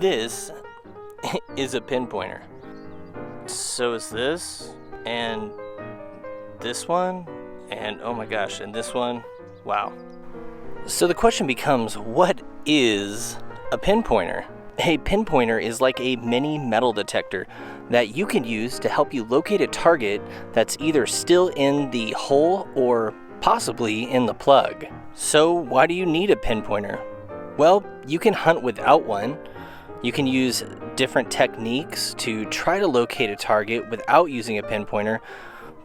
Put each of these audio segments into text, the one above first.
This is a pinpointer. So is this, and this one, and oh my gosh, and this one. Wow. So the question becomes, what is a pinpointer? A pinpointer is like a mini metal detector that you can use to help you locate a target that's either still in the hole or possibly in the plug. So why do you need a pinpointer? Well, you can hunt without one. You can use different techniques to try to locate a target without using a pinpointer,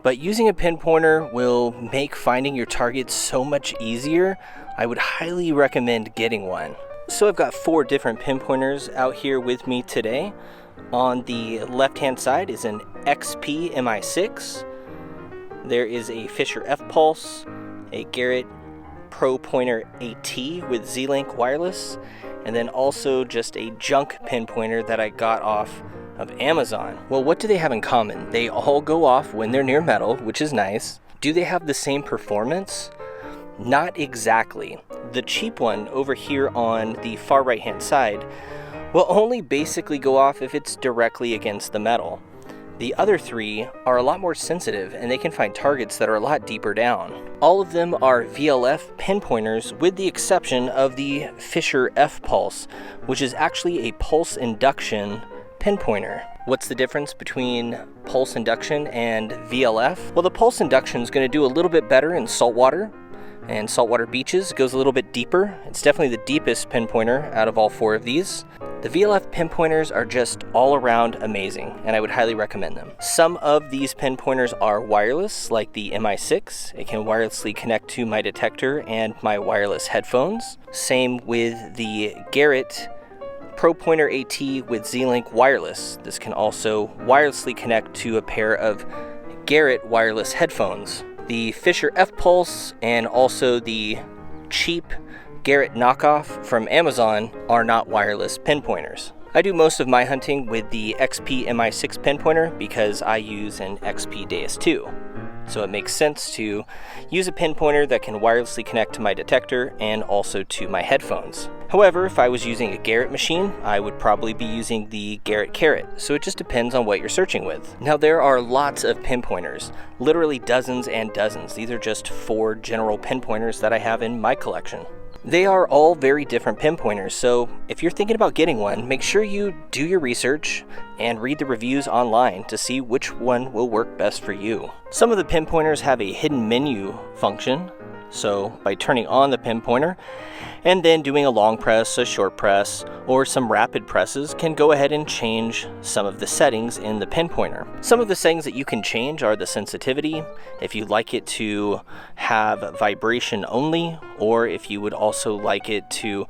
but using a pinpointer will make finding your target so much easier. I would highly recommend getting one. So I've got 4 different pinpointers out here with me today. On the left-hand side is an XP MI6. There is a Fisher F-Pulse, a Garrett Pro Pointer AT with Z-Link wireless, and then also just a junk pinpointer that I got off of Amazon. Well, what do they have in common? They all go off when they're near metal, which is nice. Do they have the same performance? Not exactly. The cheap one over here on the far right hand side will only basically go off if it's directly against the metal. The other 3 are a lot more sensitive, and they can find targets that are a lot deeper down. All of them are VLF pinpointers with the exception of the Fisher F-Pulse, which is actually a pulse induction pinpointer. What's the difference between pulse induction and VLF? Well, the pulse induction is going to do a little bit better in saltwater and saltwater beaches. It goes a little bit deeper. It's definitely the deepest pinpointer out of all 4 of these. The VLF pinpointers are just all around amazing, and I would highly recommend them. Some of these pinpointers are wireless, like the MI6. It can wirelessly connect to my detector and my wireless headphones. Same with the Garrett Pro Pointer AT with Z-Link wireless. This can also wirelessly connect to a pair of Garrett wireless headphones. The Fisher F-Pulse and also the cheap Garrett knockoff from Amazon are not wireless pinpointers. I do most of my hunting with the XP MI6 pinpointer because I use an XP Deus 2. So it makes sense to use a pinpointer that can wirelessly connect to my detector and also to my headphones. However, if I was using a Garrett machine, I would probably be using the Garrett Carrot, so it just depends on what you're searching with. Now, there are lots of pinpointers, literally dozens and dozens. These are just 4 general pinpointers that I have in my collection. They are all very different pinpointers, so if you're thinking about getting one, make sure you do your research and read the reviews online to see which one will work best for you. Some of the pinpointers have a hidden menu function, so by turning on the pinpointer and then doing a long press, a short press, or some rapid presses can go ahead and change some of the settings in the pinpointer. Some of the settings that you can change are the sensitivity, if you like it to have vibration only, or if you would also like it to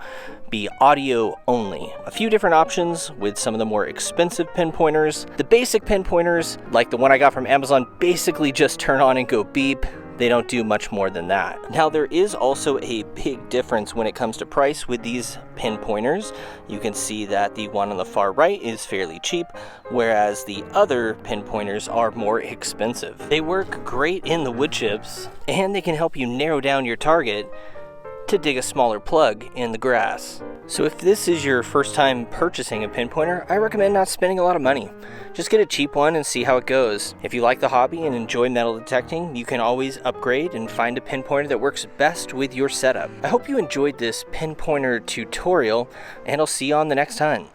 be audio only. A few different options with some of the more expensive pinpointers. The basic pinpointers, like the one I got from Amazon, basically just turn on and go beep. They don't do much more than that. Now, there is also a big difference when it comes to price with these pinpointers. You can see that the one on the far right is fairly cheap, whereas the other pinpointers are more expensive. They work great in the wood chips, and they can help you narrow down your target to dig a smaller plug in the grass. So if this is your first time purchasing a pinpointer, I recommend not spending a lot of money. Just get a cheap one and see how it goes. If you like the hobby and enjoy metal detecting, you can always upgrade and find a pinpointer that works best with your setup. I hope you enjoyed this pinpointer tutorial, and I'll see you on the next hunt.